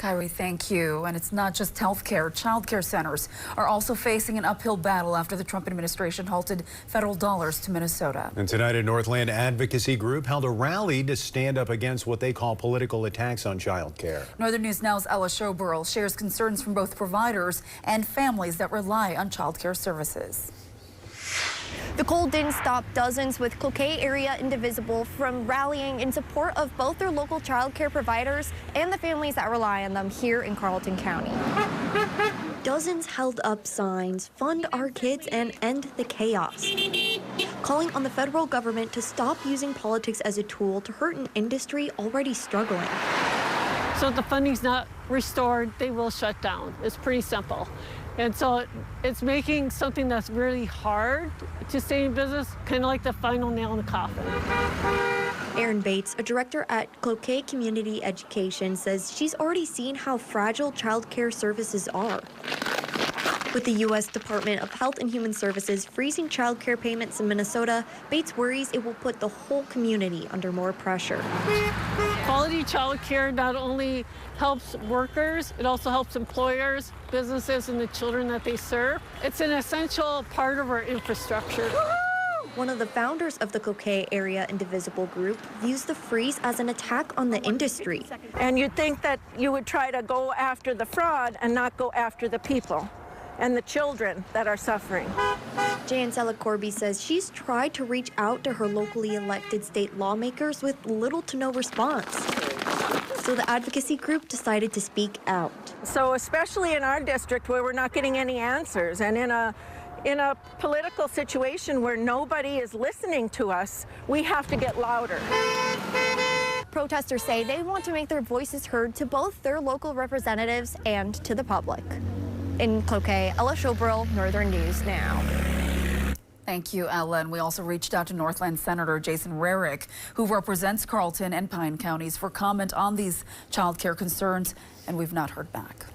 Kyrie, thank you. And it's not just healthcare. Childcare centers are also facing an uphill battle after the Trump administration halted federal dollars to Minnesota. And tonight, a Northland advocacy group held a rally to stand up against what they call political attacks on childcare. Northern News Now's Ella Showburl shares concerns from both providers and families that rely on childcare services. The cold didn't stop dozens with Cloquet Area Indivisible from rallying in support of both their local child care providers and the families that rely on them here in Carlton County. Dozens held up signs, "Fund our kids and end the chaos," calling on the federal government to stop using politics as a tool to hurt an industry already struggling. So if the funding's not restored, they will shut down. It's pretty simple. And so it's making something that's really hard to stay in business kind of like the final nail in the coffin. Erin Bates, a director at Cloquet Community Education, says she's already seen how fragile child care services are. With the U.S. Department of Health and Human Services freezing child care payments in Minnesota, Bates worries it will put the whole community under more pressure. Quality child care not only helps workers, it also helps employers, businesses, and the children that they serve. It's an essential part of our infrastructure. One of the founders of the Cloquet Area Indivisible group views the freeze as an attack on the industry. And you'd think that you would try to go after the fraud and not go after the people and the children that are suffering. Jansella Corby says she's tried to reach out to her locally elected state lawmakers with little to no response. So the advocacy group decided to speak out. So especially in our district where we're not getting any answers, and in a political situation where nobody is listening to us, we have to get louder. Protesters say they want to make their voices heard to both their local representatives and to the public. In Cloquet, Ella Showburl, Northern News Now. Thank you, Ella. And we also reached out to Northland Senator Jason Rarick, who represents Carlton and Pine counties, for comment on these child care concerns, and we've not heard back.